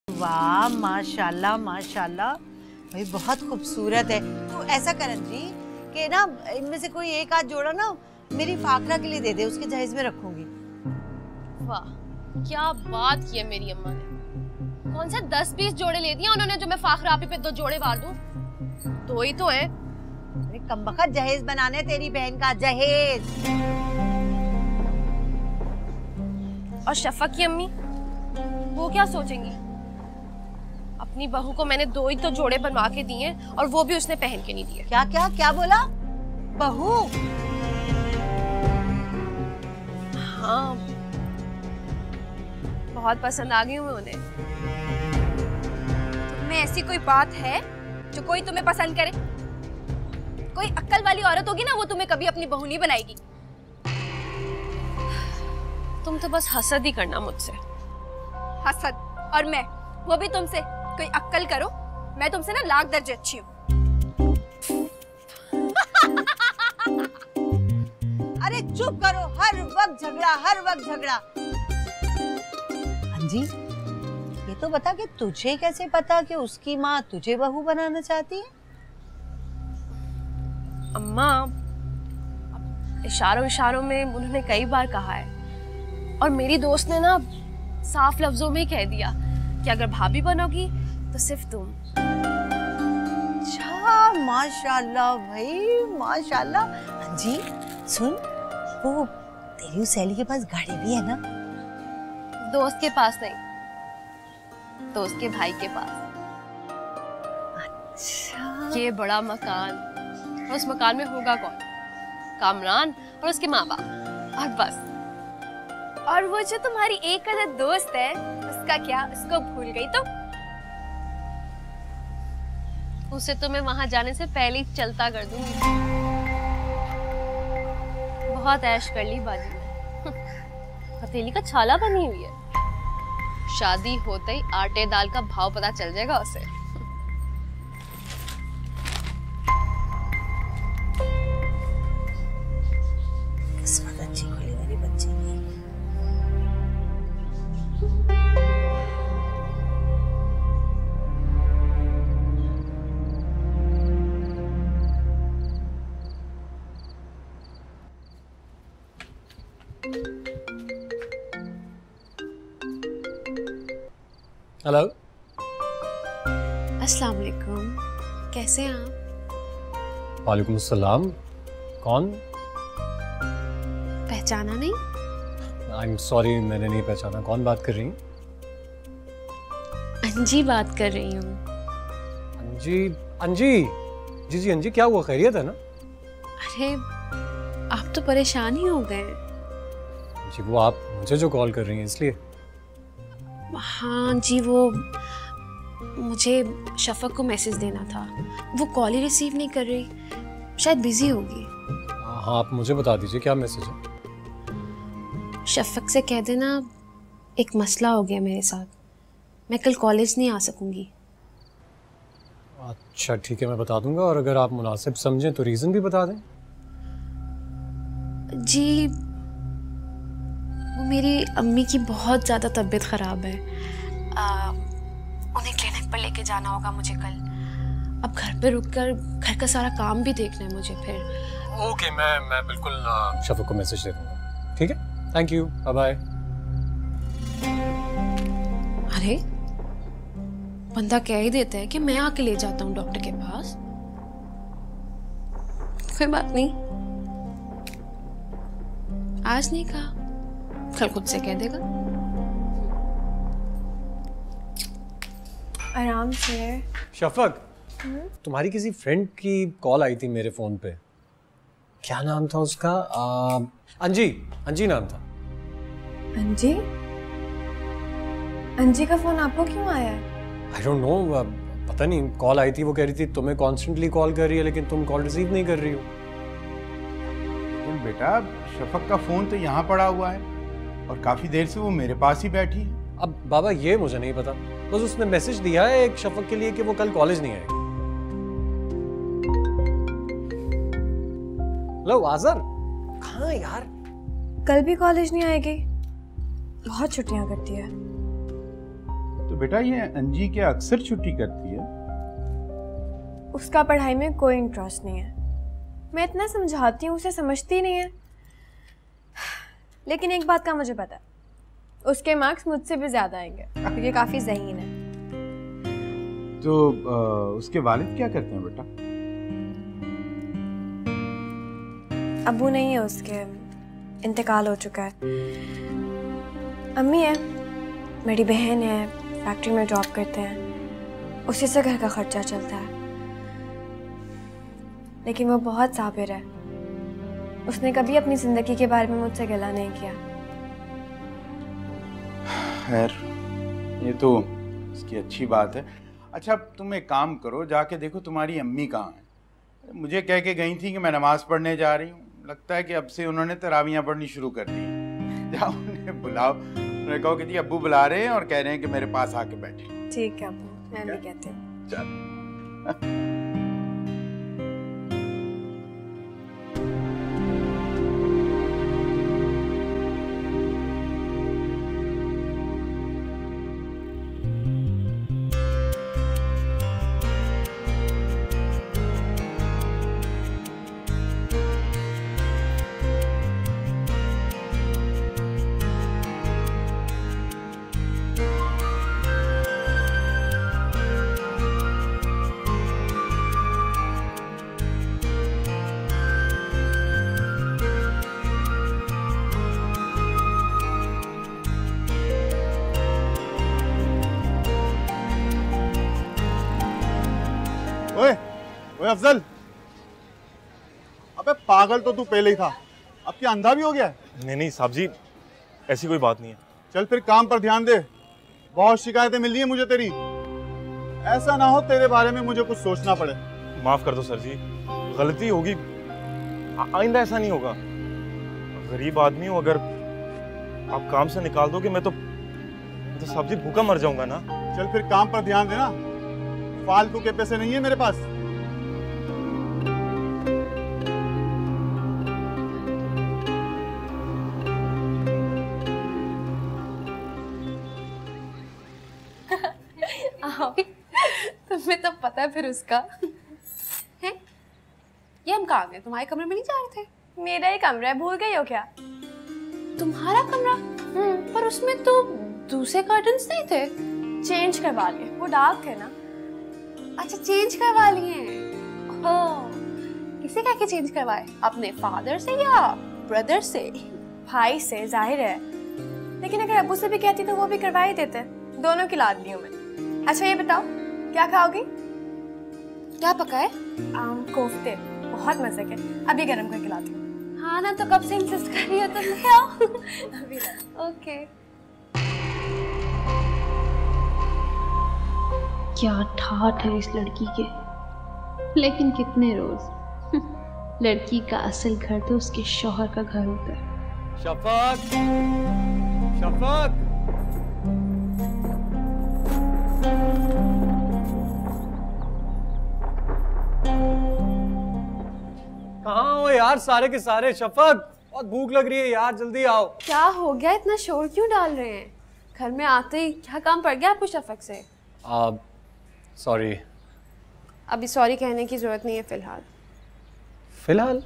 वाह माशाल्लाह माशाल्लाह, भाई बहुत खूबसूरत है। तो ऐसा कर अंजी कि ना इनमें से कोई एक आध जोड़ा ना मेरी फाकरा के लिए दे दे, उसके जहेज में रखूंगी। वाह क्या बात की है मेरी अम्मा ने। कौन से 10-20 जोड़े ले दिए उन्होंने जो मैं फाखरा आपी पे 2 जोड़े वार दूं? 2 ही तो है। अरे कमबख्त, जहेज बनाने तेरी बहन का जहेज। और शफक की अम्मी वो क्या सोचेंगी? अपनी बहू को मैंने 2 ही तो जोड़े बनवा के दिए और वो भी उसने पहन के नहीं दिए। क्या क्या क्या बोला? बहू? हाँ बहुत पसंद आ गई हूँ मैं उन्हें। तुम्हें ऐसी कोई बात है जो कोई तुम्हें पसंद करे? कोई अक्ल वाली औरत होगी ना, वो तुम्हें कभी अपनी बहू नहीं बनाएगी। तुम तो बस हसद ही करना मुझसे। हसद? और मैं वो भी तुमसे? कोई अक्ल करो, मैं तुमसे ना लाख दर्जे अच्छी हूँ। अरे चुप करो, हर वक्त झगड़ा, हर वक्त झगड़ा। अंजी ये तो बता कि तुझे कैसे पता कि उसकी माँ तुझे बहू बनाना चाहती है? अम्मा इशारों इशारों में उन्होंने कई बार कहा है और मेरी दोस्त ने ना साफ लफ्जों में कह दिया कि अगर भाभी बनोगी तो सिर्फ तुम। अच्छा माशाल्लाह भाई माशाल्लाह। अंजी सुन, वो तेरी उस सहेली के पास गाड़ी भी है ना? दोस्त के पास नहीं, दोस्त के भाई के पास। अच्छा ये बड़ा मकान, और उस मकान में होगा कौन? कामरान और उसके माँ बाप, और बस। और वो जो तुम्हारी एक अदद दोस्त है उसका क्या? उसको भूल गई तुम? उसे तो मैं वहां जाने से पहले ही चलता कर दूंगी। बहुत ऐश कर ली बाजी ने। हथेली का छाला बनी हुई है। शादी होते ही आटे दाल का भाव पता चल जाएगा उसे। किस्मत अच्छी खुली मेरी बच्ची की। हेलो। अस्सलाम वालेकुम, कैसे हैं आप? वालेकुम सलाम। कौन? पहचाना नहीं? आई एम सॉरी, मैंने नहीं पहचाना। कौन बात कर रही हैं? अंजी बात कर रही हूँ। अंजी? अंजी? जी जी अंजी, क्या हुआ? खैरियत है ना? अरे आप तो परेशान ही हो गए। जी वो आप मुझे जो कॉल कर रही हैं इसलिए? हाँ जी, वो मुझे शफक को मैसेज देना था, वो कॉल ही रिसीव नहीं कर रही, शायद बिजी होगी। हाँ आप मुझे बता दीजिए क्या मैसेज है। शफक से कह देना एक मसला हो गया मेरे साथ, मैं कल कॉलेज नहीं आ सकूंगी। अच्छा ठीक है, मैं बता दूंगा, और अगर आप मुनासिब समझें तो रीज़न भी बता दें। जी वो मेरी अम्मी की बहुत ज़्यादा तबीयत ख़राब है, उन्हें क्लिनिक पर लेके जाना होगा मुझे कल। अब घर पे रुककर घर का सारा काम भी देखना है मुझे फिर। ओके मैं बिल्कुल शफक को मैसेज दे दूंगा। ठीक है, थैंक यू, बाय बाय। अरे बंदा कह ही देता है कि मैं आके ले जाता हूँ डॉक्टर के पास। कोई बात नहीं, आज नहीं कहा, कल खुद से कह देगा। आराम से। शफक, तुम्हारी किसी फ्रेंड की कॉल आई थी मेरे फोन पे। क्या नाम था उसका? अंजी, अंजी नाम था। अंजी? अंजी का फोन आपको क्यों आया है? आई डोंट नो, पता नहीं, कॉल आई थी। वो कह रही थी तुम्हें कॉन्स्टेंटली कॉल कर रही है लेकिन तुम कॉल रिसीव नहीं कर रही हो। बेटा शफक का फोन तो यहाँ पड़ा हुआ है और काफी देर से वो मेरे पास ही बैठी है। अब बाबा ये मुझे नहीं पता, बस उसने मैसेज दिया है एक शफक के लिए कि वो कल कॉलेज नहीं आएगी। लो आज़र, कहाँ यार? कल भी कॉलेज नहीं आएगी? बहुत छुट्टियां करती है। तो बेटा ये अंजी क्या अक्सर छुट्टी करती है? उसका पढ़ाई में कोई इंटरेस्ट नहीं है। मैं इतना समझाती हूँ, उसे समझती नहीं है। लेकिन एक बात का मुझे पता है, उसके मार्क्स मुझसे भी ज्यादा आएंगे क्योंकि काफी ज़हीन है। तो उसके वालिद क्या करते हैं बेटा? अब्बू नहीं है उसके, इंतकाल हो चुका है। अम्मी है, मेरी बहन है, फैक्ट्री में जॉब करते हैं, उसी से घर का खर्चा चलता है। लेकिन वो बहुत साबिर है, उसने कभी अपनी जिंदगी के बारे में मुझसे गिला नहीं किया। खैर ये तो इसकी अच्छी बात है। अच्छा तुम एक काम करो, जाके देखो तुम्हारी अम्मी कहाँ है। मुझे कह के गई थी कि मैं नमाज पढ़ने जा रही हूँ, लगता है कि अब से उन्होंने तरावियाँ पढ़नी शुरू कर दी। जाओ उन्हें बुलाओ, उन्हें कहो कि जी अब्बू बुला रहे हैं और कह रहे हैं कि मेरे पास आके बैठे। ठीक है अब्बू, मैं भी कहती हूँ। चल। ओए अफजल, अबे पागल तो तू पहले ही था, अब क्या अंधा भी हो गया है? नहीं साहब जी, ऐसी कोई बात नहीं है। चल फिर काम पर ध्यान दे, बहुत शिकायतें मिल रही है मुझे तेरी। ऐसा ना हो तेरे बारे में मुझे कुछ सोचना पड़े। माफ कर दो सर जी, गलती होगी, आइंदा ऐसा नहीं होगा। गरीब आदमी हूँ, अगर आप काम से निकाल दोगे मैं तो साहब जी भूखा मर जाऊंगा ना। चल फिर काम पर ध्यान देना, फालतू के पैसे नहीं है मेरे पास। तुम्हें तो पता है फिर उसका है। ये हम कहाँ गए? तुम्हारे कमरे में नहीं जा रहे थे? मेरा ही कमरा है, भूल गई हो क्या? तुम्हारा कमरा? पर उसमें तो दूसरे कर्टन्स नहीं थे। चेंज करवा लिए, वो डार्क थे ना। अच्छा चेंज करवा लिए। ओह, किसे कह के चेंज करवाए? अपने फादर से या ब्रदर से? भाई से, जाहिर है। लेकिन अगर अब्बू से भी कहती तो वो भी करवा ही देते। दोनों की लाद ली हूँ मैं। अच्छा ये बताओ, क्या खाओगी? क्या पका है? कोफ्ते, बहुत मजे के, अभी गरम करके लाती हूँ। हाँ ना, तो कब से इंसिस्ट कर रही हो तुम? ले आओ। अभी ओके। क्या ठाठ है इस लड़की के, लेकिन कितने रोज। लड़की का असल घर तो उसके शौहर का घर होता है। शफक, शफक, कहाँ हो यार सारे के सारे? शफक, बहुत भूख लग रही है यार, जल्दी आओ। क्या हो गया, इतना शोर क्यों डाल रहे हैं? घर में आते ही क्या काम पड़ गया आपको शफक से? सॉरी। अभी सॉरी कहने की जरूरत नहीं है फिलहाल। फिलहाल?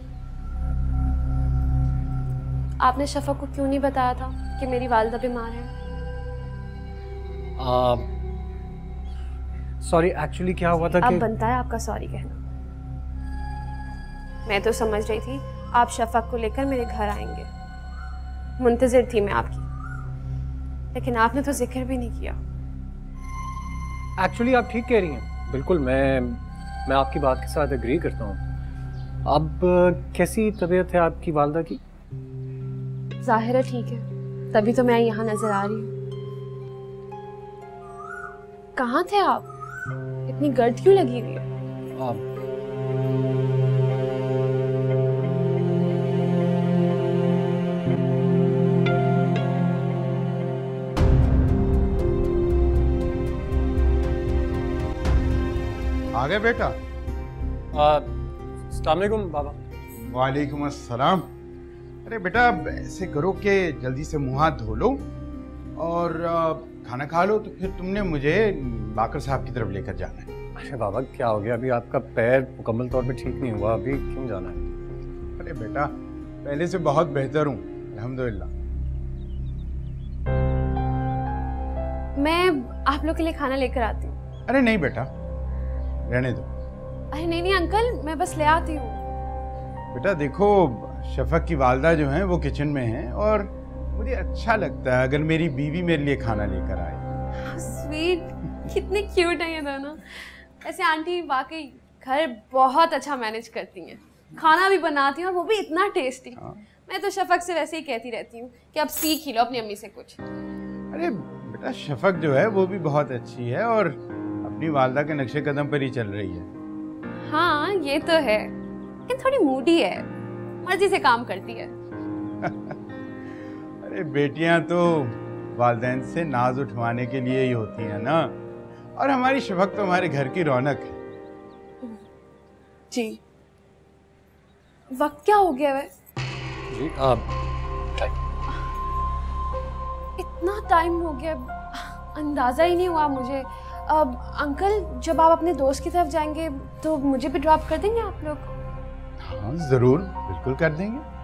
आपने शफक को क्यों नहीं बताया था कि मेरी वालिदा बीमार है? सॉरी, एक्चुअली क्या हुआ था अब कि बनता है आपका सॉरी कहना। मैं तो समझ रही थी आप शफक को लेकर मेरे घर आएंगे, मुंतजिर थी मैं आपकी, लेकिन आपने तो जिक्र भी नहीं किया। एक्चुअली आप ठीक कह रही हैं, बिल्कुल मैं आपकी बात के साथ एग्री करता हूँ। अब कैसी तबीयत है आपकी वालिदा की? जाहिर है ठीक है, तभी तो मैं यहाँ नजर आ रही हूँ। कहाँ थे आप? इतनी गर्द क्यों लगी हुई है? आ गए बेटा? अस्सलाम वालेकुम बाबा। वालेकुम अस्सलाम। अरे बेटा ऐसे करो कि जल्दी से मुंह हाथ धो लो और खाना खा लो, तो फिर तुमने मुझे बाकर साहब की तरफ लेकर जाना है। अरे बाबा क्या हो गया? अभी आपका पैर मुकम्मल तौर पे ठीक नहीं हुआ, अभी क्यों जाना है? अरे बेटा, पहले से बहुत बेहतर हूँ अल्हम्दुलिल्लाह। मैं आप लोग के लिए खाना लेकर आती हूँ। अरे नहीं बेटा, रहने दो। अरे नहीं नहीं अंकल, मैं बस ले आती हूँ। बेटा देखो, शफक की वालदा जो हैं वो किचन में हैं, और मुझे अच्छा लगता है अगर मेरी बीवी मेरे लिए खाना लेकर आए। स्वीट, कितने क्यूट हैं ये दोनों। ऐसे आंटी वाकई घर बहुत अच्छा मैनेज करती हैं, खाना भी बनाती हैं और वो भी इतना टेस्टी। मैं तो शफक से वैसे ही कहती रहती हूँ कि अब सीख ही लो अपनी अम्मी से कुछ। अरे बेटा, शफक जो है वो भी बहुत अच्छी है और अपनी वालदा के नक्शे कदम पर ही चल रही है। हाँ ये तो है, लेकिन थोड़ी मूडी है, मर्जी से काम करती है। अरे बेटियां तो वालिदैन से नाज उठवाने के लिए ही होती हैं ना, और हमारी शफक तो हमारे घर की रौनक है। जी वक्त क्या हो गया है? जी इतना टाइम हो गया, अंदाजा ही नहीं हुआ मुझे। अब अंकल, जब आप अपने दोस्त की तरफ जाएंगे तो मुझे भी ड्रॉप कर देंगे आप लोग? हाँ जरूर, बिल्कुल कर देंगे।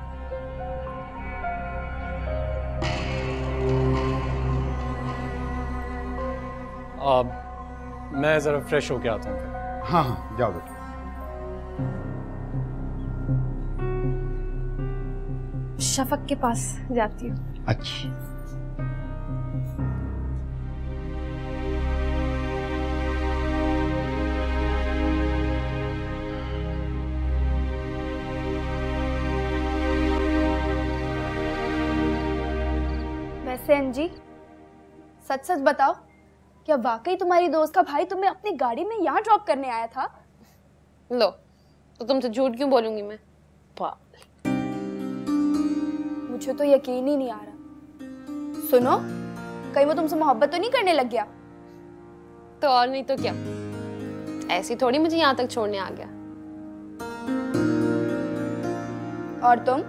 मैं जरा फ्रेश होके आता हूँ फिर। हाँ हाँ जाओ बेटा। शफक के पास जाती हूँ। अच्छा। वैसे अंजी, सच सच बताओ, क्या वाकई तुम्हारी दोस्त का भाई तुम्हें अपनी गाड़ी में यहाँ ड्रॉप करने आया था? लो, तो तुमसे झूठ क्यों बोलूंगी मैं? मुझे तो यकीन ही नहीं आ रहा। सुनो, कहीं वो तुमसे मोहब्बत तो नहीं करने लग गया? तो और नहीं तो क्या, ऐसी थोड़ी मुझे यहाँ तक छोड़ने आ गया। और तुम?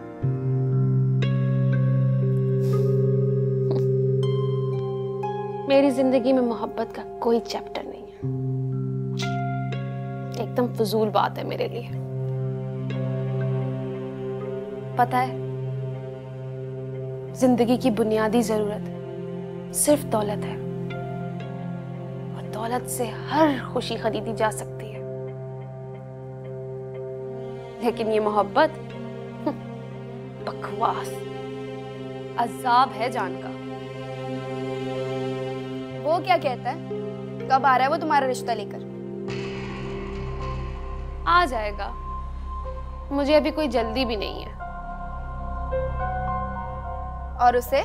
मेरी जिंदगी में मोहब्बत का कोई चैप्टर नहीं है, एकदम फजूल बात है मेरे लिए। पता है, जिंदगी की बुनियादी जरूरत सिर्फ दौलत है, और दौलत से हर खुशी खरीदी जा सकती है, लेकिन ये मोहब्बत बकवास, अजाब है जान का। वो क्या कहता है? कब आ रहा है वो तुम्हारा रिश्ता लेकर? आ जाएगा, मुझे अभी कोई जल्दी भी नहीं है। और उसे?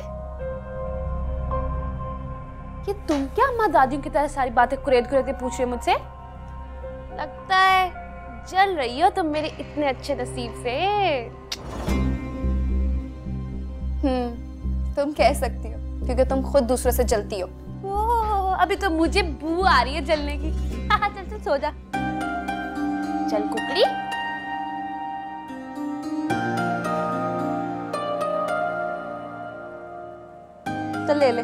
कि तुम क्या अम्मा दादियों की तरह सारी बातें कुरेद कुरेद के पूछ रहे हो मुझसे? लगता है जल रही हो तुम मेरे इतने अच्छे नसीब से। तुम कह सकती हो, क्योंकि तुम खुद दूसरों से जलती हो। अभी तो मुझे बू आ रही है जलने की। चल चल सो जा, चल कुकड़ी। चल ले ले।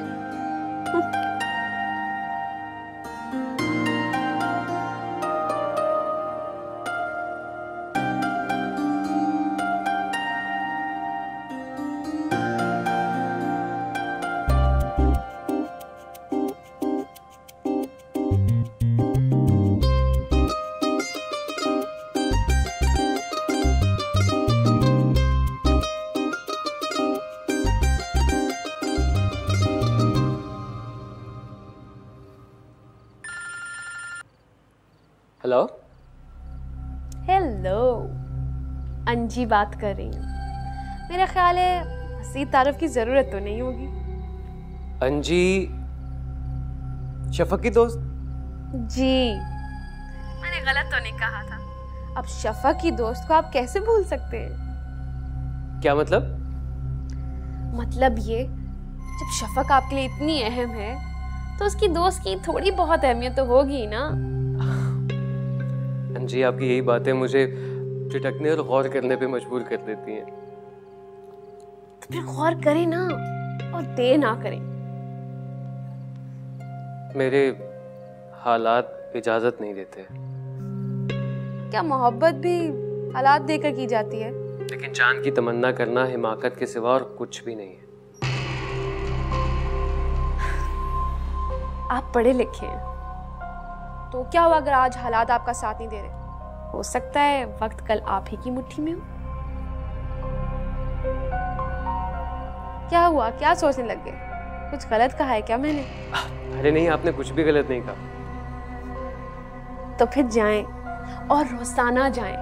हेलो हेलो, अंजी बात कर रही हूँ। मेरा ख्याल है मज़ीद तारुफ की जरूरत तो नहीं होगी। अंजी शफक की दोस्त? जी, मैंने गलत तो नहीं कहा था। अब शफक की दोस्त को आप कैसे भूल सकते हैं? क्या मतलब? मतलब ये, जब शफक आपके लिए इतनी अहम है तो उसकी दोस्त की थोड़ी बहुत अहमियत तो होगी ना। अंजी, आपकी यही बातें मुझे झिटकने और गौर करने पे मजबूर कर देती हैं। तो फिर गौर करें ना, और देर ना करें। मेरे हालात इजाज़त नहीं देते। क्या मोहब्बत भी हालात देकर की जाती है? लेकिन चांद की तमन्ना करना हिमाकत के सिवा और कुछ भी नहीं है। आप पढ़े लिखे हैं, तो क्या हुआ अगर आज हालात आपका साथ नहीं दे रहे? हो सकता है वक्त कल आप ही की मुट्ठी में हो। क्या हुआ, क्या सोचने लग गए? कुछ गलत कहा है क्या मैंने? अरे नहीं, आपने कुछ भी गलत नहीं कहा। तो फिर जाएं और रोजाना जाएं,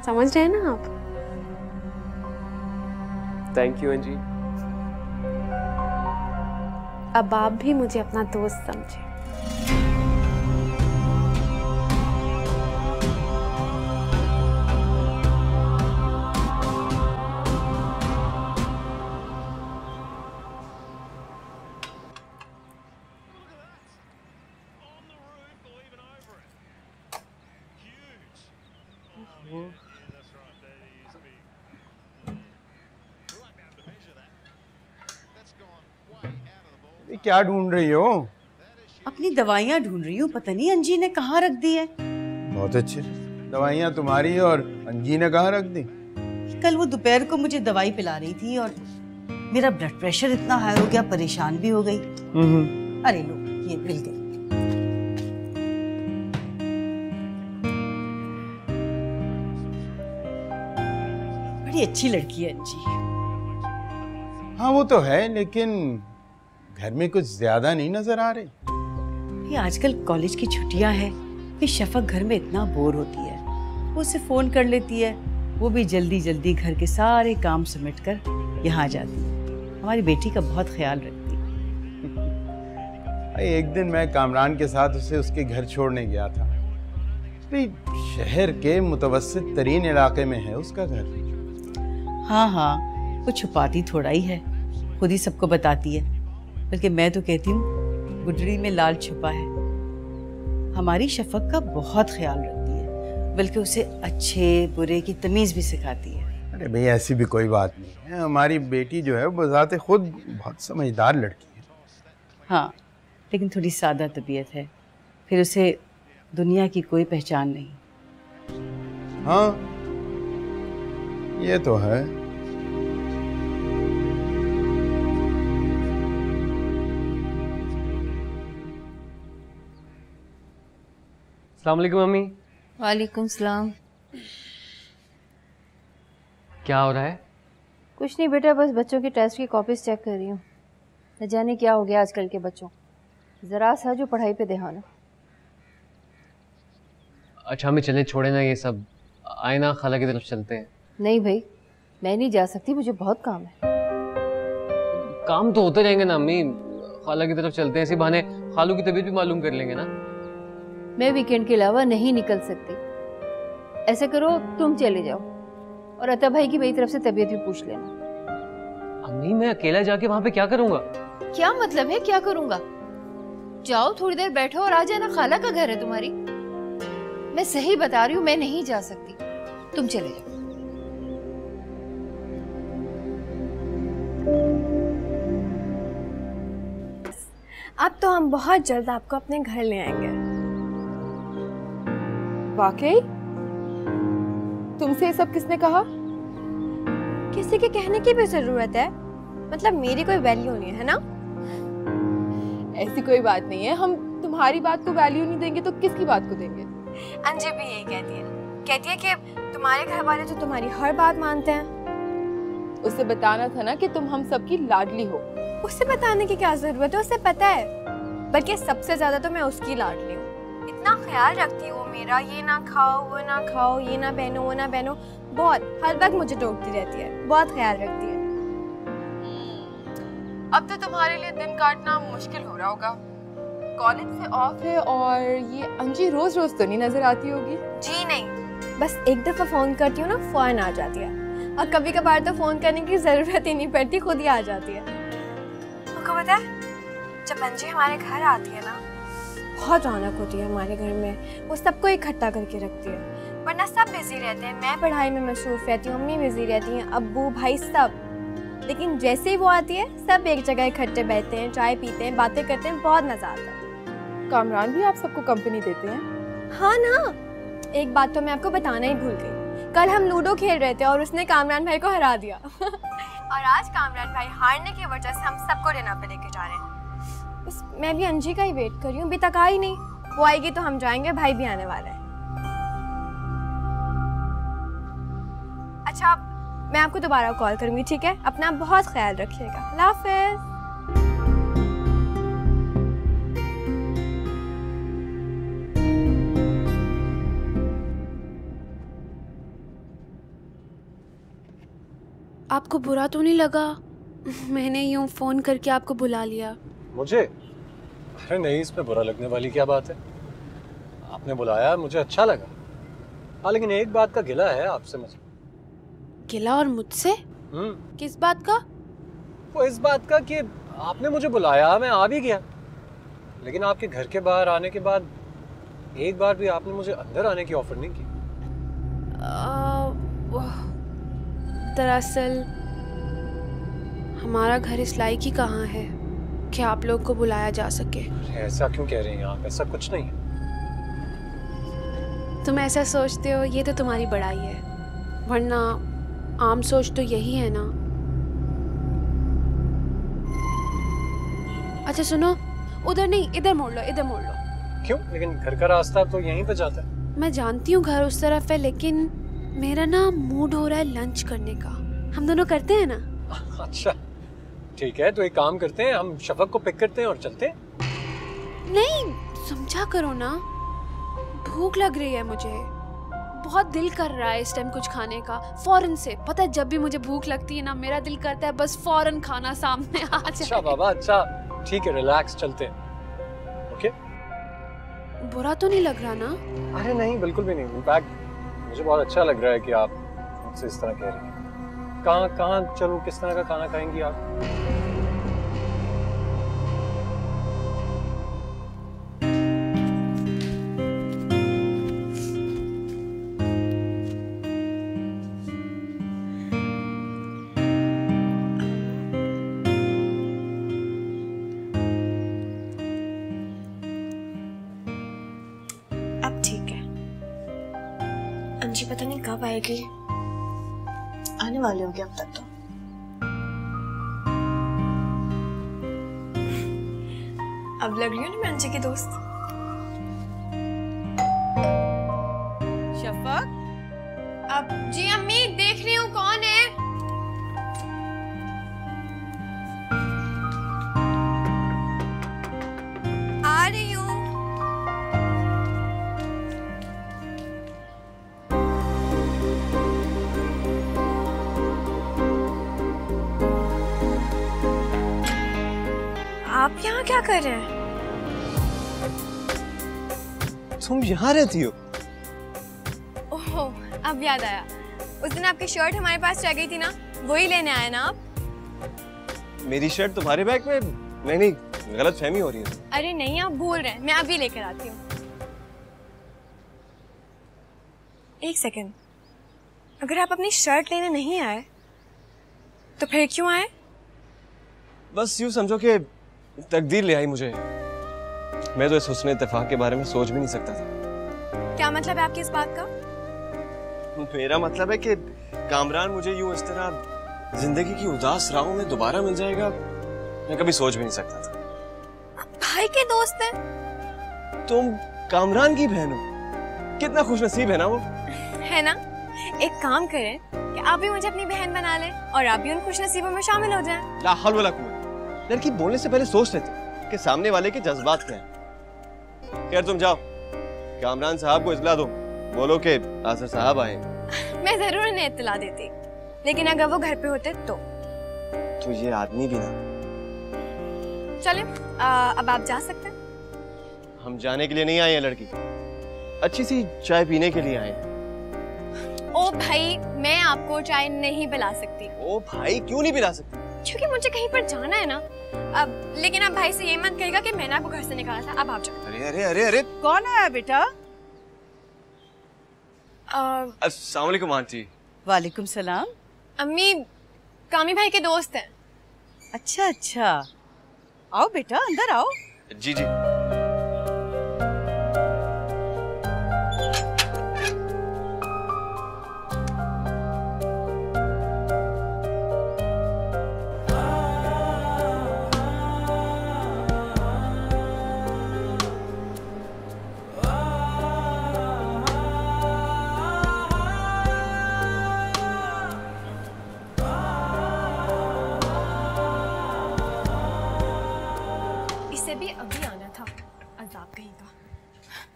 समझ रहे हैं ना आप? थैंक यू अंजी। अब आप भी मुझे अपना दोस्त समझे। क्या ढूंढ रही हो? अपनी दवाइयाँ ढूंढ रही हूँ, पता नहीं अंजी ने कहाँ रख दी है। बहुत अच्छे, दवाइयाँ तुम्हारी और अंजी ने कहाँ रख दी? कल वो दोपहर को मुझे दवाई पिला रही थी और मेरा ब्लड प्रेशर इतना हाई हो गया, परेशान भी हो गई। अरे लो, ये मिल गई। बड़ी अच्छी लड़की है अंजी। हाँ वो तो है, लेकिन घर में कुछ ज्यादा नहीं नजर आ रही। ये आजकल कॉलेज की छुट्टियां हैं, फिर शफक घर में इतना बोर होती है, वो उसे फोन कर लेती है, वो भी जल्दी जल्दी घर के सारे काम समेट कर यहाँ आ जाती है। हमारी बेटी का बहुत ख्याल रखती है। एक दिन मैं कामरान के साथ उसे उसके घर छोड़ने गया था। शहर के मुतवस्सित तरीन इलाके में है उसका घर। हाँ हाँ, वो छुपाती थोड़ा ही है, खुद ही सबको बताती है। बल्कि मैं तो कहती हूँ गुडरी में लाल छुपा है। हमारी शफक का बहुत ख्याल रखती है, बल्कि उसे अच्छे बुरे की तमीज़ भी सिखाती है। अरे भाई ऐसी भी कोई बात नहीं है, हमारी बेटी जो है वो बज़ाते खुद बहुत समझदार लड़की है। हाँ, लेकिन थोड़ी सादा तबीयत है, फिर उसे दुनिया की कोई पहचान नहीं। हाँ ये तो है। अस्सलाम वालेकुम मम्मी। वालेकुम सलाम। क्या हो रहा है? कुछ नहीं बेटा, बस बच्चों की टेस्ट की कॉपीज चेक कर रही हूँ। न जाने क्या हो गया आजकल के बच्चों, ज़रा सा जो पढ़ाई पे ध्यान है। अच्छा हमें चले, छोड़े ना ये सब, आए ना खाला की तरफ चलते हैं। नहीं भाई, मैं नहीं जा सकती, मुझे बहुत काम है। काम तो होते रहेंगे ना अम्मी, खाला की तरफ चलते हैं, इसी बहाने खालू की तबीयत भी मालूम कर लेंगे ना। मैं वीकेंड के अलावा नहीं निकल सकती। ऐसे करो तुम चले जाओ और अता भाई की मेरी तरफ से तबीयत भी पूछ लेना। अम्मी मैं अकेला जाके वहाँ पे क्या करूँगा? क्या मतलब है क्या करूँगा? जाओ थोड़ी देर बैठो और आ जाना, खाला का घर है तुम्हारी। मैं सही बता रही हूँ, मैं नहीं जा सकती, तुम चले जाओ। अब तो हम बहुत जल्द आपको अपने घर ले आएंगे। वाकई? तुमसे ये सब किसने कहा? किसी के कहने की भी जरूरत है? मतलब मेरी कोई वैल्यू नहीं है ना? ऐसी कोई बात नहीं है, हम तुम्हारी बात को वैल्यू नहीं देंगे तो किसकी बात को देंगे? अंजी भी यही कहती है कि तुम्हारे घर वाले तो तुम्हारी हर बात मानते हैं। उसे बताना था ना कि तुम हम सबकी लाडली हो। उसे बताने की क्या जरूरत है, उसे पता है। बल्कि सबसे ज्यादा तो मैं उसकी लाडली हूँ, इतना ख्याल रखती है वो मेरा, ये ना खाओ वो ना खाओ, ये ना पहनो वो ना पहनो, बहुत हर वक्त मुझे टोकती रहती है, बहुत ख्याल रखती है। अब तो तुम्हारे लिए दिन काटना मुश्किल हो रहा होगा, कॉलेज से ऑफ है और ये अंजी रोज रोज तो नहीं नजर आती होगी। जी नहीं, बस एक दफा फोन करती हूँ ना, फौरन आ जाती है, और कभी कभार तो फोन करने की जरूरत ही नहीं पड़ती, खुद ही आ जाती है। आपको पता है जब अंजी हमारे घर आती है ना, बहुत रौनक होती है हमारे घर में, वो सबको इकट्ठा करके रखती है। वरना सब बिजी रहते हैं, मैं पढ़ाई में मसरूफ रहती हूँ, अम्मी बिजी रहती हैं, अब्बू भाई सब। लेकिन जैसे ही वो आती है सब एक जगह इकट्ठे बैठते हैं, चाय पीते हैं, बातें करते हैं, बहुत मजा आता है। कामरान भी आप सबको कंपनी देते हैं? हाँ ना, एक बात तो मैं आपको बताना ही भूल गई। कल हम लूडो खेल रहे थे और उसने कामरान भाई को हरा दिया। और आज कामरान भाई हारने की वजह से हम सबको डिनर पे लेके जा रहे हैं। बस मैं भी अंजी का ही वेट कर रही हूँ, अभी तक आई नहीं। वो आएगी तो हम जाएंगे, भाई भी आने वाला है। अच्छा, मैं आपको दोबारा कॉल करूंगी, ठीक है? अपना बहुत ख्याल रखिएगा। अल्लाह हाफिज़। आपको बुरा तो नहीं लगा मैंने यूं फोन करके आपको बुला लिया? मुझे? अरे नहीं, इसमें बुरा लगने वाली क्या बात है? आपने बुलाया, मुझे अच्छा लगा। हाँ, लेकिन एक बात का गिला है आपसे मुझे। गिला? और मुझसे? किस बात का? वो इस बात का कि आपने मुझे बुलाया, मैं आ भी गया, लेकिन आपके घर के बाहर आने के बाद एक बार भी आपने मुझे अंदर आने की ऑफर नहीं की। दरअसल हमारा घर इस लायक ही कहाँ है कि आप लोग को बुलाया जा सके। ऐसा क्यों कह रही हैं आप? ऐसा कुछ नहीं है। तुम ऐसा सोचते हो ये तो तुम्हारी बड़ाई है, वरना आम सोच तो यही है ना। अच्छा सुनो, उधर नहीं, इधर मोड़ लो, इधर मोड़ लो। क्यों? लेकिन घर का रास्ता तो यहीं पे जाता है। मैं जानती हूँ घर उस तरफ है, लेकिन मेरा ना मूड हो रहा है लंच करने का। हम दोनों करते हैं ना? अच्छा ठीक है, तो एक काम करते हैं, हम शफक को पिक करते हैं और चलते हैं। नहीं, समझा करो ना, भूख लग रही है मुझे, बहुत दिल कर रहा है इस टाइम कुछ खाने का फौरन से। पता है जब भी मुझे भूख लगती है ना, मेरा दिल करता है बस फौरन खाना सामने आ जाए। अच्छा बाबा, अच्छा ठीक है, रिलैक्स, चलते हैं। ओके? बुरा तो नहीं लग रहा ना? अरे नहीं, बिल्कुल भी नहीं। इनफैक्ट मुझे बहुत अच्छा लग रहा है कि आप मुझसे इस तरह कह रही हैं। कहाँ चलूं, किस तरह का खाना खाएंगी आप? अब ठीक है। अंजी पता नहीं कब आएगी, आने वाली होगी अब तक तो। अब लग रही हूँ ना मैं अंजी की दोस्त। शफक? अब जी अम्मी, देख रही हूँ कौन है। आ रही हूँ। आप यहाँ क्या कर रहे हैं? तुम यहाँ रहती हो? ओह, अब याद आया। उस दिन आपकी शर्ट हमारे पास रह गई थी ना, वही लेने आए ना आप? मेरी शर्ट तुम्हारे बैग में? नहीं, गलत फहमी हो रही है। अरे नहीं, आप भूल रहे हैं, मैं अभी लेकर आती हूँ। एक सेकंड, अगर आप अपनी शर्ट लेने नहीं आए तो फिर क्यों आए? बस यूँ समझो कि तकदीर ले आई मुझे। मैं तो इस हुस्न इत्तेफाक के बारे में सोच भी नहीं सकता था। क्या मतलब है आपकी इस बात का? मेरा मतलब है कि कामरान मुझे यूं इस तरह जिंदगी की उदास राहों में दोबारा मिल जाएगा, मैं कभी सोच भी नहीं सकता था। भाई के दोस्त हैं? तुम कामरान की बहन हो, कितना खुशनसीब है ना वो। है ना? एक काम करें कि आप भी मुझे अपनी बहन बना लें और आप भी उन खुशनसीबों में शामिल हो जाएं। ला हौल वला कुव्वत। लड़की बोलने से पहले सोच लेते कि सामने वाले के जज्बात क्या हैं। खैर तुम जाओ, कामरान साहब को इत्तला दो, बोलो कि आसिर साहब आए। मैं जरूर उन्हें इत्तला देती, लेकिन अगर वो घर पे होते तो ये आदमी भी ना। चलें, अब आप जा सकते हैं। हम जाने के लिए नहीं आए हैं लड़की, अच्छी सी चाय पीने के लिए आए हैं। ओ भाई, मैं आपको चाय नहीं पिला सकती। ओ भाई, क्यों नहीं पिला सकती? क्योंकि मुझे कहीं पर जाना है ना। अब लेकिन आप भाई से ये मत कहिएगा कि मैंने आपको घर से निकाला था। अब आप जाओ। अरे अरे अरे अरे, कौन आया बेटा? अस्सलाम वालेकुम आंटी। वालेकुम सलाम। अम्मी, कामी भाई के दोस्त हैं। अच्छा, आओ बेटा, अंदर आओ। जी जी।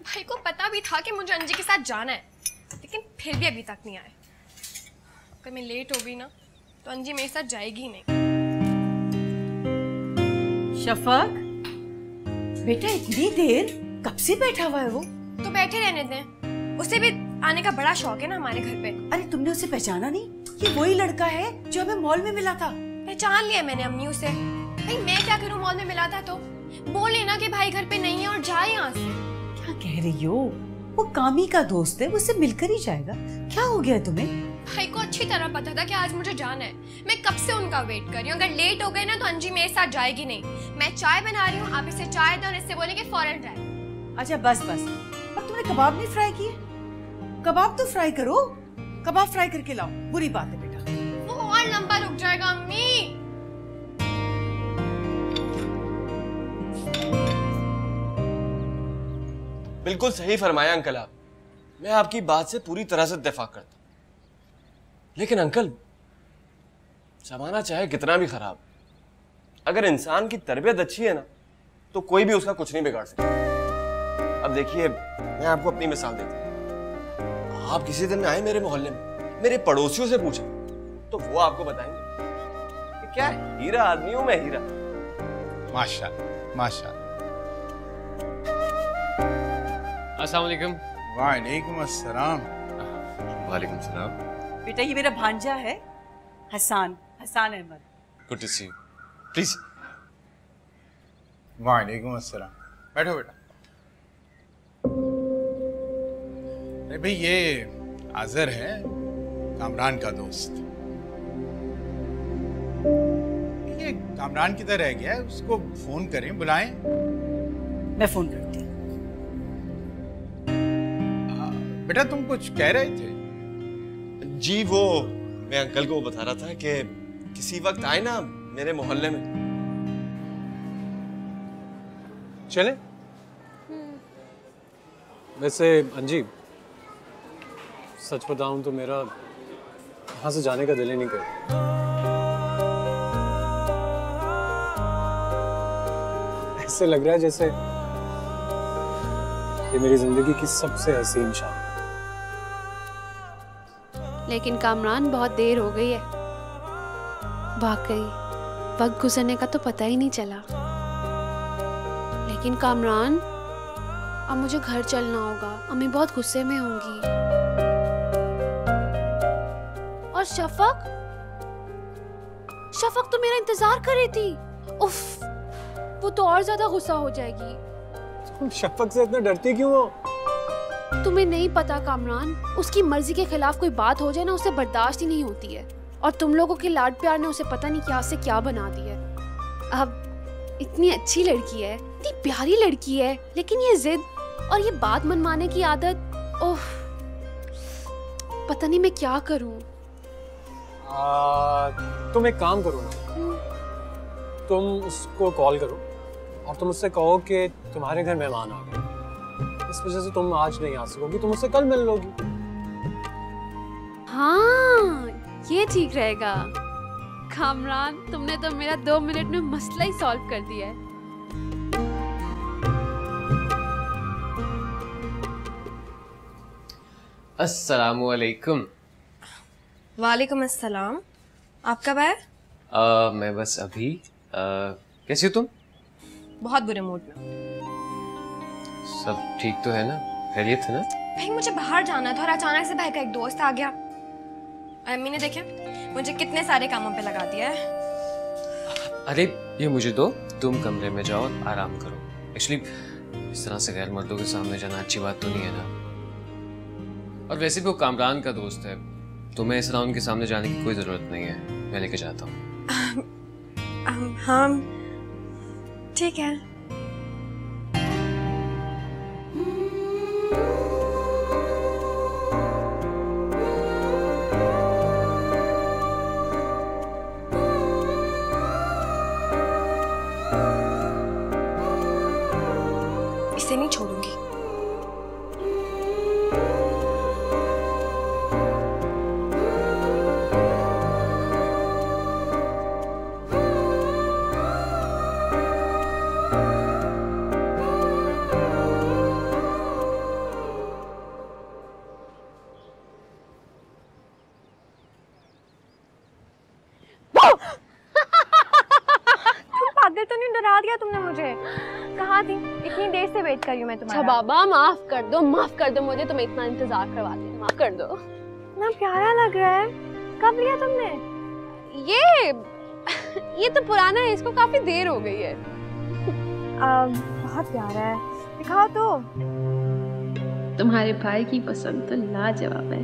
भाई को पता भी था कि मुझे अंजी के साथ जाना है, लेकिन फिर भी अभी तक नहीं आए। अगर मैं लेट हो गई ना तो अंजी मेरे साथ जाएगी ही नहीं। शफक बेटा, इतनी देर कब से बैठा हुआ है वो? तो बैठे रहने दें, उसे भी आने का बड़ा शौक है ना हमारे घर पे। अरे तुमने उसे पहचाना नहीं? ये वही लड़का है जो हमें मॉल में मिला था। पहचान लिया मैंने अम्मी उसे। भाई मैं क्या करूं, मॉल में मिला था तो बोल लेना कि भाई घर पे नहीं है और जाए यहाँ से। क्या कह रही हो? वो कामी का दोस्त है, वो उससे मिलकर ही जाएगा। क्या हो गया तुम्हें? भाई को अच्छी तरह पता था कि आज मुझे जाना है। मैं कब से उनका वेट कर रही हूँ। अगर लेट हो गए ना तो अंजी मेरे साथ जाएगी नहीं। मैं चाय बना रही हूँ, आप इसे चाय दो और इससे बोलेंगे फौरन जाए। अच्छा बस बस, अब तुमने कबाब नहीं फ्राई किए? कबाब तो फ्राई करो, कबाब फ्राई करके लाओ। बुरी बात है बेटा। वो और लंबा रुक जाएगा अम्मी। बिल्कुल सही फरमाया अंकल आप। मैं आपकी बात से पूरी तरह से इत्तेफाक करता हूं। लेकिन अंकल, जमाना चाहे कितना भी खराब, अगर इंसान की तरबियत अच्छी है ना तो कोई भी उसका कुछ नहीं बिगाड़ सकता। अब देखिए, मैं आपको अपनी मिसाल देता हूं। आप किसी दिन आए मेरे मोहल्ले में, मेरे पड़ोसियों से पूछे तो वो आपको बताएंगे कि क्या हीरा आदमी हूं मैं, हीरा। माशाल्लाह माशाल्लाह। अस्सलाम वालेकुम। वालेकुम अस्सलाम। वालेकुम सलाम। बेटा ये मेरा भांजा है, Hasan Ahmad. Good to see you. Please. वालेकुम अस्सलाम। बैठो बेटा। अरे भाई, ये आजर है, कामरान का दोस्त। ये कामरान किधर रह गया है? उसको फोन करें, बुलाएं। मैं फोन करती हूँ। बेटा तुम कुछ कह रहे थे? जी वो मैं अंकल को बता रहा था कि किसी वक्त आए ना मेरे मोहल्ले में। चले? वैसे अंजी, सच बताऊं तो मेरा यहाँ से जाने का दिल ही नहीं करता। ऐसे लग रहा है जैसे ये मेरी जिंदगी की सबसे हसीन शाम। लेकिन कामरान, बहुत देर हो गई है। वाकई वक्त गुजरने का तो पता ही नहीं चला। लेकिन कामरान, अब मुझे घर चलना होगा। अम्मी बहुत गुस्से में होंगी। और शफक तो मेरा इंतजार कर रही थी। उफ, वो तो और ज्यादा गुस्सा हो जाएगी। तुम शफक से इतना डरती क्यों हो? तुम्हें नहीं पता कामरान, उसकी मर्जी के खिलाफ कोई बात हो जाए ना, उसे बर्दाश्त ही नहीं होती है। और तुम लोगों के लाड प्यार ने उसे पता नहीं क्या से क्या बना दिया है। अब इतनी अच्छी लड़की है, इतनी प्यारी लड़की है, लेकिन ये जिद और ये बात मनवाने की आदत, ओह, पता नहीं मैं क्या करूं। तुम एक काम करो ना, तुम उसको कॉल करो और तुम उससे कहो कि तुम्हारे घर मेहमान आ गए, इस वजह से तुम आज नहीं आ सकोगी, तुम उससे कल मिल लोगी। हाँ, ये ठीक रहेगा। कामरान, तुमने तो मेरा 2 मिनट में मसला ही सॉल्व कर दिया है। अस्सलामु अलैकुम। वालेकुम अस्सलाम। आप कब आए? मैं बस अभी। कैसी हो तुम? बहुत बुरे मूड में। सब ठीक तो है ना? खैरियत है ना? भाई मुझे बाहर जाना था और अचानक से भाई का एक दोस्त आ गया। अम्मी ने देखे मुझे कितने सारे कामों पे लगा दिया है। अरे ये मुझे दो, तुम कमरे में जाओ और आराम करो। एक्चुअली इस तरह से गैर मर्दों के सामने जाना अच्छी बात तो नहीं है ना। और वैसे भी वो कामरान का दोस्त है, तुम्हें इस तरह उनके सामने जाने की कोई जरूरत नहीं है। मैं लेके जाता हूँ। हाँ ठीक है। इसे नहीं छोड़ूंगी। कहाँ थी? इतनी देर से वेट कर रही हूँ मैं तुम्हारा। अच्छा बाबा माफ कर दो मुझे, तुम्हें इतना इंतजार करवाते हैं, माफ कर दो। इतना प्यारा लग रहा है, कब लिया तुमने? ये तो पुराना है, इसको काफी देर हो गई है। बहुत प्यारा है, दिखाओ तो। तुम्हारे भाई की पसंद तो लाजवाब है।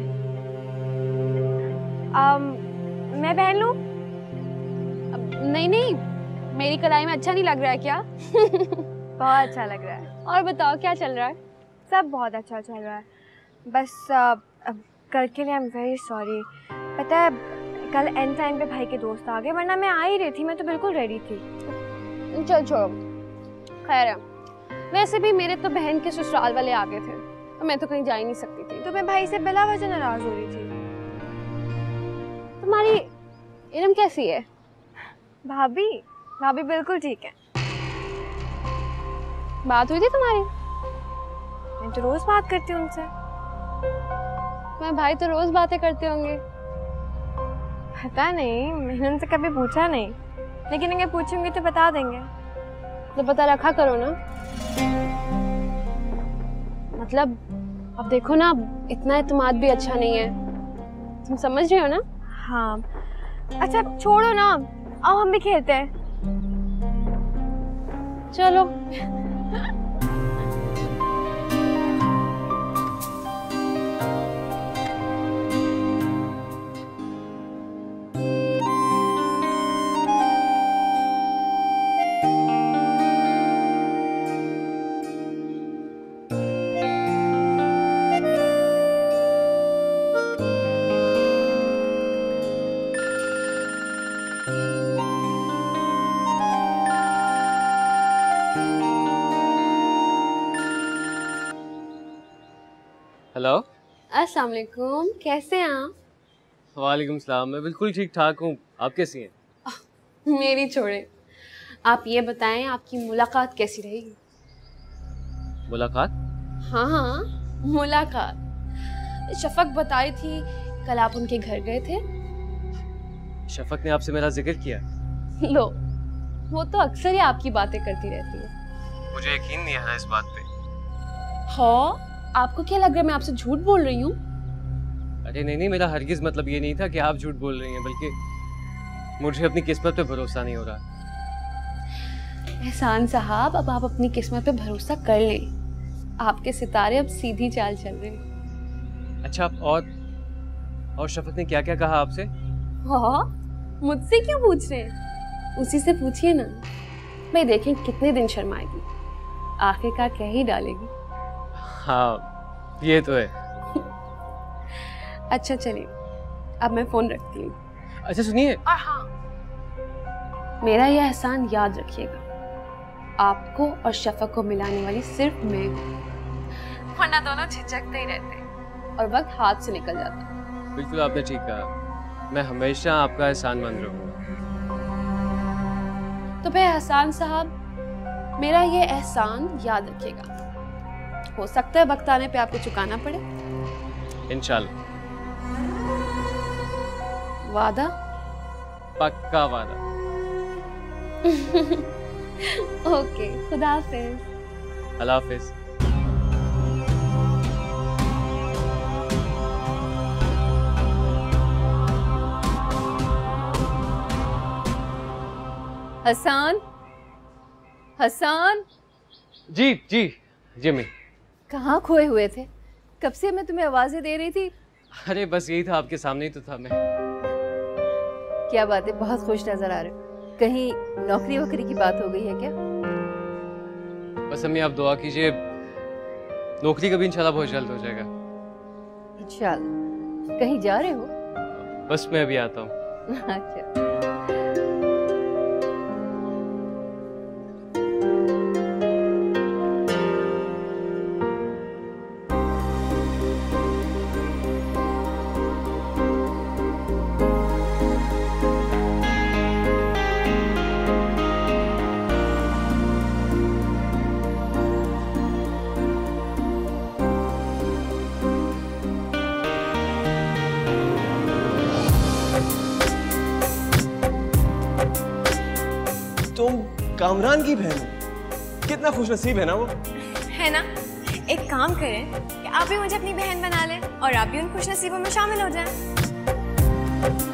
मैं पहन लूं? नहीं, मेरी कलाई में अच्छा नहीं लग रहा है क्या? बहुत अच्छा लग रहा है। और बताओ क्या चल रहा है? सब बहुत अच्छा चल रहा है, बस कल के लिए आई एम वेरी सॉरी। पता है कल एंड टाइम पे भाई के दोस्त आ गए, वरना मैं आ ही रही थी, मैं तो बिल्कुल रेडी थी। चल छोड़ो, खैर है। वैसे भी मेरे तो बहन के ससुराल वाले आ गए थे, तो मैं तो कहीं जा ही नहीं सकती थी। तो मैं भाई से बिला वजह नाराज हो रही थी। तुम्हारी इरम कैसी है? भाभी बिल्कुल ठीक है। बात हुई थी तुम्हारी? मैं तो रोज बात करती हूँ उनसे। मैं भाई तो रोज बातें करते होंगे। पता नहीं, मैंने उनसे कभी पूछा नहीं, लेकिन अगर पूछूंगी तो बता देंगे। तो पता रखा करो ना। मतलब अब देखो ना, इतना एतमाद भी अच्छा नहीं है, तुम समझ रहे हो ना? हाँ अच्छा छोड़ो ना, आओ हम भी खेलते हैं। चलो। हेलो, अस्सलाम वालेकुम, कैसे हैं आप? वालेकुम सलाम, मैं बिल्कुल ठीक ठाक हूँ। आप कैसी हैं? मेरी छोड़े, आप ये बताएं आपकी मुलाकात कैसी रही? मुलाकात? हाँ, मुलाकात। शफक बताई थी कल आप उनके घर गए थे। शफक ने आपसे मेरा जिक्र किया? लो, वो तो अक्सर ही आपकी बातें करती रहती है। मुझे यकीन नहीं है इस बात पे। हाँ, आपको क्या लग रहा है मैं आपसे झूठ बोल रही हूँ? अरे नहीं, मेरा हरगिज मतलब ये नहीं था कि आप झूठ बोल रही हैं, बल्कि मुझे अपनी किस्मत पे भरोसा नहीं हो रहा। एहसान साहब, अब आप अपनी किस्मत पे भरोसा कर लें। आपके सितारे अब सीधी चाल चल रहे हैं। अच्छा, और शफक ने क्या क्या कहा आपसे? हाँ, मुझसे क्यों पूछ रहे हैं? उसी से पूछिए ना। भाई देखें कितने दिन शर्माएगी, आखिरकार कह ही डालेगी। हाँ, ये तो है। अच्छा चलिए, अब मैं फोन रखती हूँ। अच्छा सुनिए। और हाँ, मेरा यह एहसान याद रखिएगा, आपको और शफक को मिलाने वाली सिर्फ मैं हूँ, वरना दोनों झिझकते ही रहते और वक्त हाथ से निकल जाता। बिल्कुल आपने ठीक कहा, मैं हमेशा आपका एहसानमंद रहूंगा। तो भाई एहसान साहब, मेरा ये एहसान याद रखिएगा। हो सकता है वक्त आने पे आपको चुकाना पड़े। इंशाल्लाह। वादा? पक्का वादा। ओके, खुदा हाफिज। अल्लाह हाफिज। हसन। जी मैं कहाँ खोए हुए थे? कब से मैं तुम्हें आवाजें दे रही थी। अरे बस यही था, आपके सामने ही तो था मैं। क्या बात है, बहुत खुश नजर आ रहे हो। कहीं नौकरी वोकरी की बात हो गई है क्या? बस अम्मी आप दुआ कीजिए, नौकरी का भी इंशाल्लाह बहुत जल्द हो जाएगा। इंशाल्लाह। कहीं जा रहे हो? बस मैं अभी आता हूँ। अच्छा। तुम कामरान की बहन हो? कितना खुशनसीब है ना वो। है ना? एक काम करें कि आप भी मुझे अपनी बहन बना लें और आप भी उन खुशनसीबों में शामिल हो जाएं।